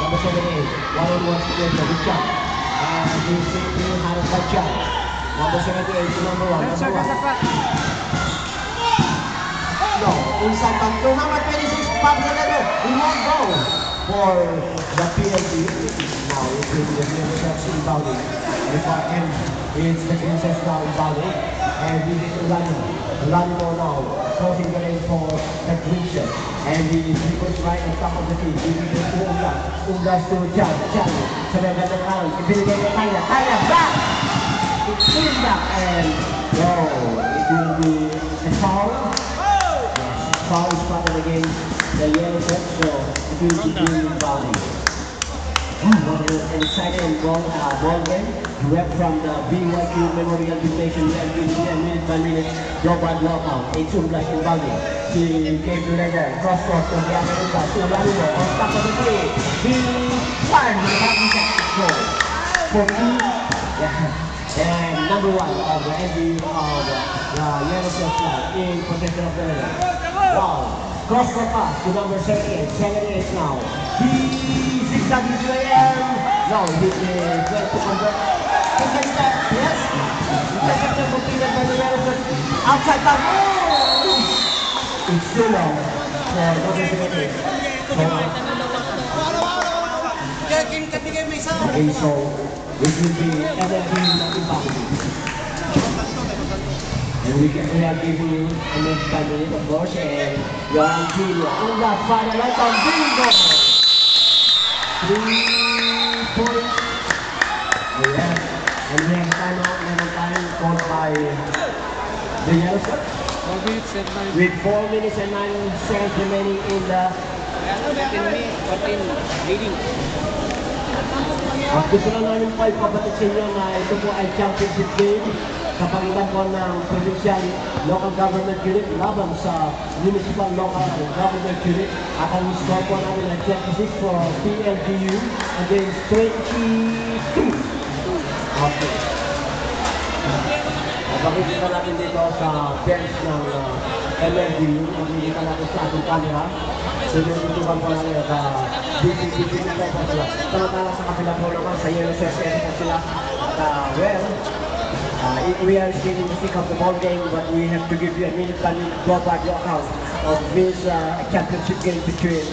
Number 78, one-on-one situation, good shot. And he's simply had a bad shot. Number 78 to number 1. No, inside back to number 26, Pablo Lever. He won't go for the PLD. Now it will be the Princess inbounding. And it's the Princess now inbounding. And this is Ulanimo now crossing the lane for the Princess. And he goes right on top of the field. He goes to Undas to Chan. Sabay na ng round. Ibinigay niya kaya. Back! It's in back and no, it will be a foul. Foul spotted against the yellow set, so it will be doing body. What an exciting ball game. Rep from the BYQ Memorial Gymnasium and will be a minute-by-minute global knockout. It's Umblas in body. He came to leather, cross-court from the other Umblas. Ulanimo on top of the three. He fired with a happy set. For me, and number 1 of the NBU of the yellow set flag in possession of the leather. Wow. Cross-court pass to number 78. 78 now. He zigzags his way in. No, he is going to convert. Intercept, yes. Interception completed by the yellow set. Outside pass. Oh! It's too long for number 78. Okay, so this will be MLB impact. And we are giving you a next 5 minutes of course, and you are on video. On that final light on bingo! 3 points. Yes. And we have time called by the yellow set. With 4 minutes and 9 seconds remaining in the leading. At gusto na namin po ipabatid sa inyo na ito po ay championship game sa pagitan po ng provincial local government unit laban sa municipal local government unit. At ang score po namin ay 26 for PLGU against 22. Okay. Pakikita natin dito sa bench ng MLGU. Pakikita natin sa ating camera. Sinututukan po namin at BCBC po po sila. Tama-tama sa kapila po naman sa yellow set po sila. We are still in the thick of the ball game, but we have to give you a minute-by-minute global account of this championship game between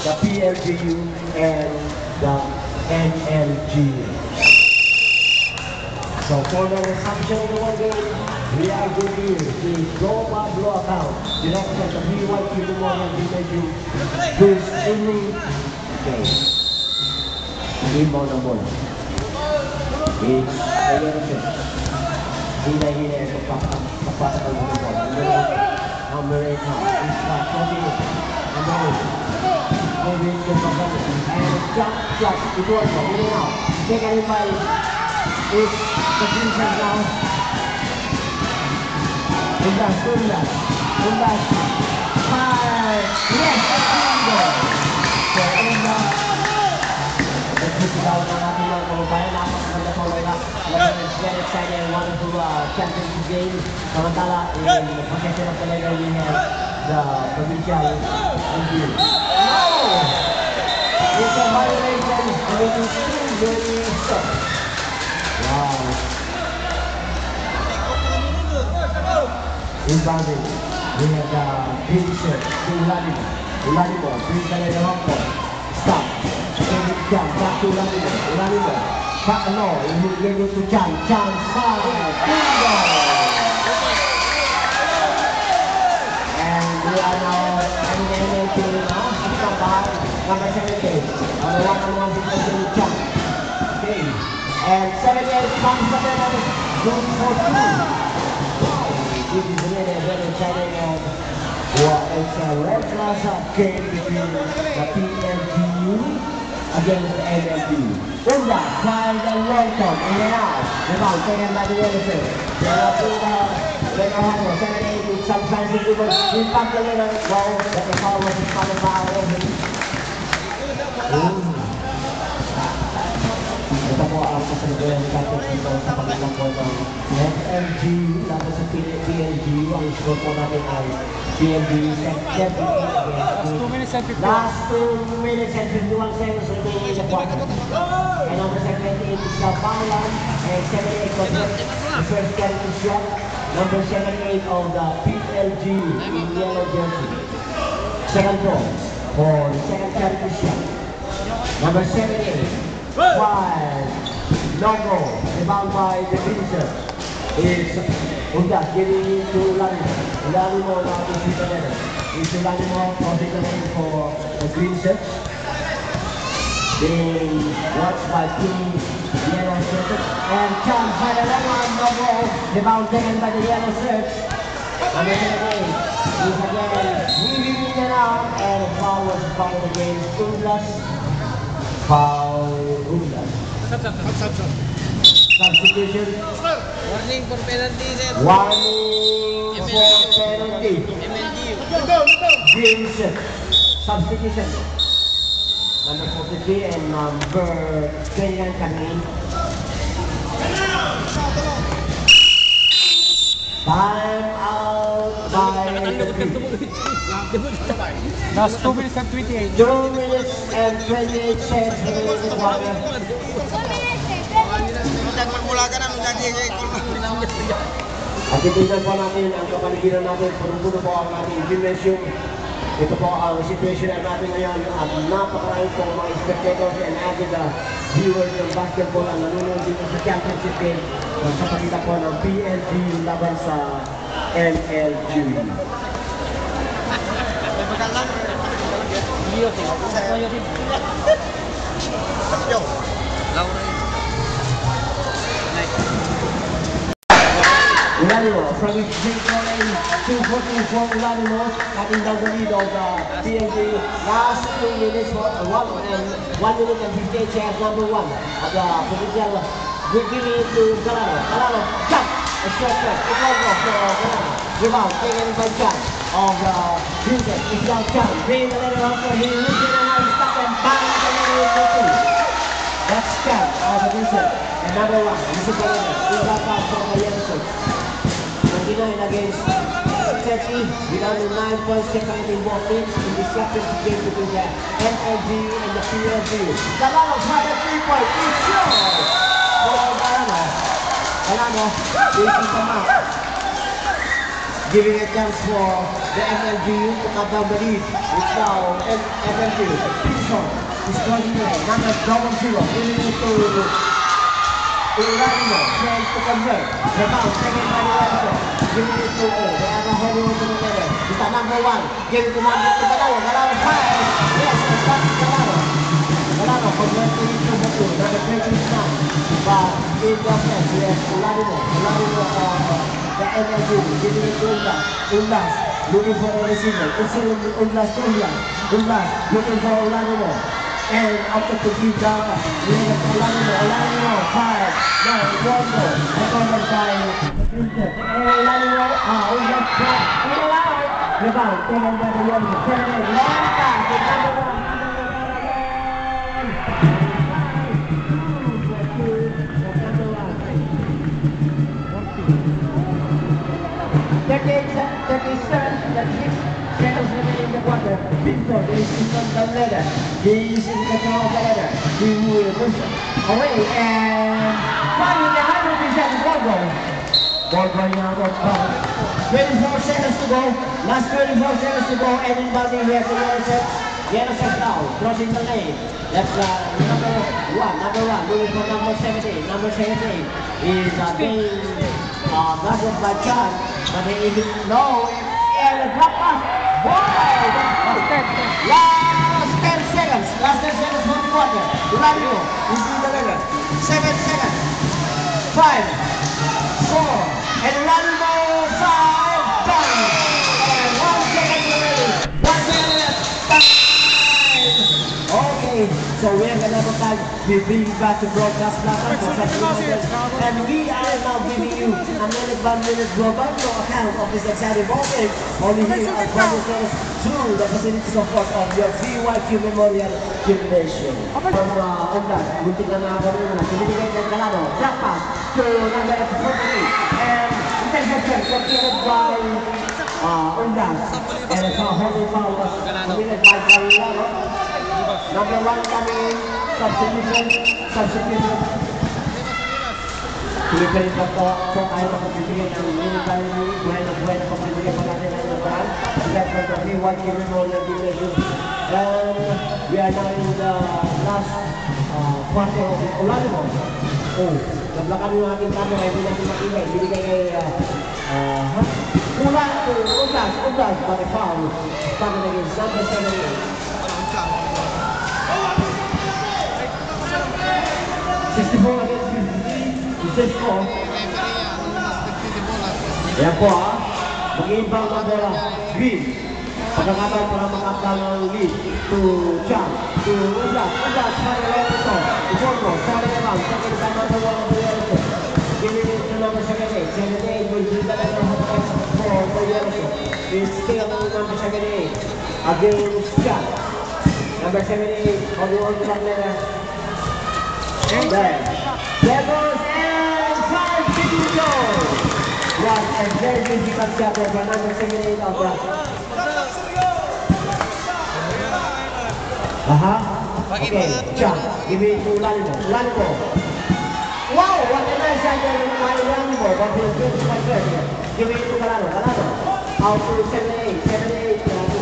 the PLGU and the NLGU. So for the resumption of the ball game, we are giving you the global account directed at the BYQ Memorial Gymnasium this evening game. Inbound the ball. It's a yellow set. Hila-hila yung pagpapatakal ng ball. Number 8 now. It's not continuous. Number 8. Moving to Pagkakas. And jump shot. It was moving now. Taken in by it's the Princess now. Undas. Fire. Yes! Bingo! So, Undas. Nag-physical na natin mga kababayan. Napakaganda po na very exciting and wonderful championship game. Samantala, in the possession of the leader, we have the provincial review. No! It's a violation. It is still very set. Wow. Inbounding. We have the big shirt to Ulanimo. Brings the leader up for. Stop. Jump back to Ulanimo. No, he gave it to Chan. Fire. Bingo! And we are now ending to come back. Number 17. On the one-on-one situation with Chan. Okay. And 78 comes the penalty. Good for 2. This is really very exciting and it's a red class game between the PLGU against the NLGU. Undas, find the long top, in and out. Rebound taken by the yellow set. They are to the Hano, 78 with some signs of people. Impact the leader, go, but the foul was in front of our open. Ito po ang kasalukuyan ni Captain dito sa pagkakang po ng NLGU tapos sa PLGU. Ang score po natin ay PLGU 78 against minutes and 51. Last 2 minutes and 51 seconds remaining in the quarter. And number 78 is Baulan, and 78 was the first character shot. Number 78 of the PLG in yellow jersey. Second throw for the second character shot. Number 78, five, no go. Rebound by the green shirt. It's Undas giving it to Lanimo. Lanimo now to see the letter. It's Lanimo crossing the lane for the green shirt. Being watched by two yellow shirts. And Chan by the lemon, no go. Rebound taken by the yellow shirt. Number 78 is again weaving in and out, and a foul was fouled against Undas. Foul Undas. Substitution. Warning for penalty, sir. Warning for penalty. Green shirt. Substitution. Number 43 and number 29 coming in. Time out by the three. Last 2 minutes and 28. 2 minutes and 28 seconds remaining in the quarter. At titignan po natin ang kapaligiran natin, punong-puno po ang ating gymnasium. Ito po ang situation natin ngayon at napakarami po mga spectators and avid viewers ng basketball ang nanonood dito sa championship game sa pagitan po ng PLG laban sa MLG. Ulanimo from his big lane, 2:14 for Ulanimo, cutting down the lead of the PLG. Last 2 minutes, 1 minute and 58 seconds, number 1 of the provincial. We're giving it to Galano. Galano, jump! A short shot, it's over for Galano. Rebound, taken by Chan of the Vincent. It's down Chan, bring the letter up for him, looking and now he's stuck and bang the letter for 2. That's Chan of the Vincent. And number 1, this is the letter. He's back out from the Jensen. 29 against 30, without the 9 points separating both teams in this championship game between the MLG and the PLG. Galano had a 3-point, it's yours! For Galano. Galano is the mark. Giving a chance for the MLG to cut down the lead. It's now MLG. Pinson is calling play. Number 0-0. Giving it to Ulanimo. Tries to convert. Rebound taken by the Webster. Giving it to O. They have a heavy one to the letter. It's the number 1. Give it to Galano. Galano fires. Yes, it's back to Galano. Galano converting it to the 2. Number 29. But in the offense, we have Ulanimo. Ulanimo the MLG. Giving it to Undas. Undas looking for a receiver. It's Undas to Undas. Undas looking for Ulanimo. And after to give down, we have Ulanimo, 5, 9, 1 goal. Recovered by Vincent. And Ulanimo, Undas back, in and out. Rebound, taken by the Yogi. 7-8, long pass, it's number 1. 37, 36 seconds remaining in the quarter. Pinford is in front of the ladder. He is in control of the ladder. He will push away and finally the 100% ball goal. Ball going out of bounds. 24 seconds to go. Last 24 seconds to go. And inbounding here to yellow set. Yellow set now. Crossing the lane. That's number 1. Moving for number 17. Number 17 is being guarded by Chan. But he didn't know. And a drop pass. Wow! Last 10 seconds. Last 10 seconds for the quarter. Ulanimo is in the level. 7 seconds. 5, 4, and Ulanimo 5, done. And 1 second remaining. 1 second left. Okay, so we are gonna have time. We bring back to broadcast platform for and we are now giving you a minute global account of this exciting ball game only here at Broadcast through the facility support of your BYQ Memorial Gymnasium. From Undas, muntik na nakakaroon na sinibigay ng Galano, drop pass to number 43 and interception completed by Undas. And it's a holding foul was committed by Galilano. Number 1 coming, substitution. Pilipinin pa po tayo magbibigay ng military buhay na pagbibigay pa natin ng nabaran. That's for the 3-1 given all the division. And we are now in the last quarter of Ulanimo. Nablakan yung ating camera, hindi natin makingay. Binigay kay Mula to Undas, but a foul. Coming against number 78. 64 against 53. Is this score? Yan po mag-imbang na bola. Green. Pagkakataon para makapal ng lead to Chang, to Undas, para lang ito. Iforno, sorry naman, second time number 1 of the Yellow. Giving it to number 78. 78 will be the letter of for Yellow. Is still number 78 against Chang. Number 78 on the order letter. And there goes and 5 goals. What a very difficult shot for number 78 of the. Okay, Chang, give it to Lanimo. Wow, what a nice shot by Lanimo, but he's good to my first here. Give it to Galano. Out to 78,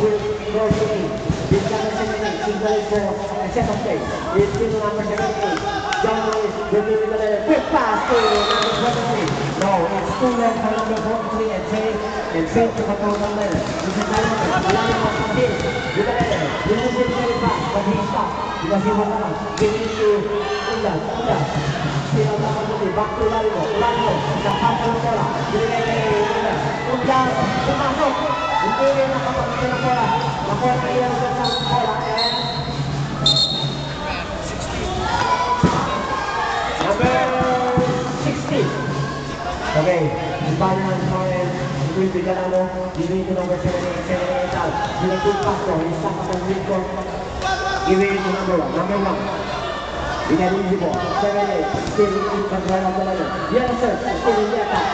will go to 8. This number 78, he's going for a second place. He's still number 78. John Lewis will give it a quick pass to number 23. No, it's too late for number 43 and fail to control the letter. This is Lanimo from here. This is it very fast, but he stopped because he was not giving it to Undas. Still on the back to Lanimo, the pass to bola. Undas, pumasok. Hindi rin nakapagpapit ng bola. Nakuha na iyan sa bola and number 16. Okay, the final score will be Galano. Giving to number 78 out. With a good pass though, he's stuck up on midcourt. Giving it to number 1. With an easy ball. 78, still in control of the ladder. Yellow shirt, still in the attack.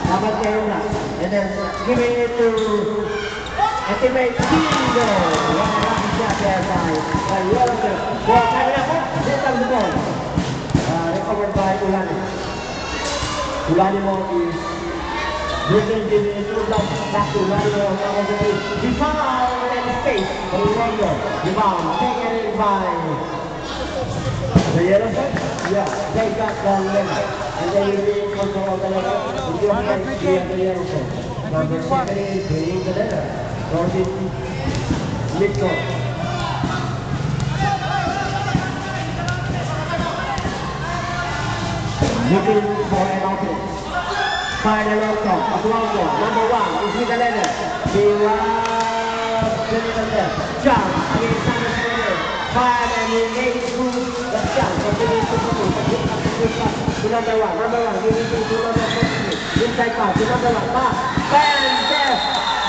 Dapat kay Undas. And then giving it to a teammate Bingo. What a lucky shot there by Yellow shirt. Ball coming up. This time the ball. Recovered by Ulanimo. Ulanimo is bringing it back to Ulanimo. He found in the space for Ulanimo. The ball taken in by the Yellow shirt. Yeah, they got the limit. And they will be in control of the letter. The Yellow shirt. Number 78 bringing the letter. North midcourt. Looking for an opening. Final outcome. Aguango, number 1, is with the letter. He was Chang against number 7. 5 and he made through the shot. Continues to to number 1. Number 1, giving to number 43. Inside pass to number 1. Back. And there.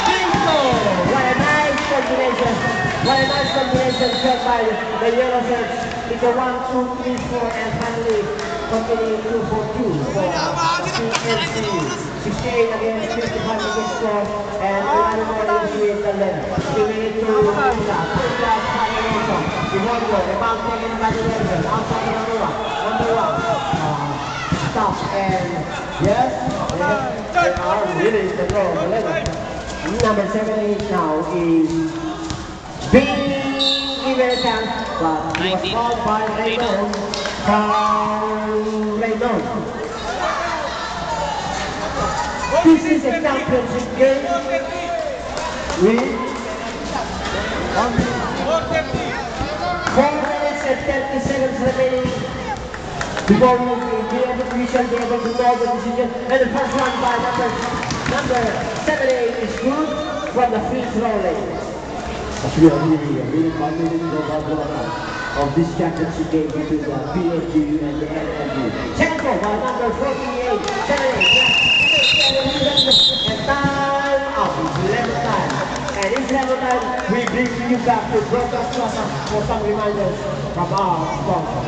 Bingo! What a nice combination. What a nice combination shot by the Yellow shirts. It's a 1, 2, 3, 4, and finally continuing 2 for 2 for PNC. 68 against 55 against score, and Ulanimo is with the lead. Giving it to Undas. Undas final outcome. Ivorno, the ball taken by the Rebels. Outside the number 1. Stop and yes, they are really the throw of the level. Number 78 now is being given a chance, but he was called by Raymond. This is a championship game with 4 minutes and 30 seconds remaining before we shall be able to know the decision. And the first one by number 78 is good from the free throw lane. We are really 5 minutes of this championship game between the PNG and the NMG. Second goal by number 48, 78. And time out. It's level time. And it's level time. We bring you back to Broadcast Plaza for some reminders from our sponsor.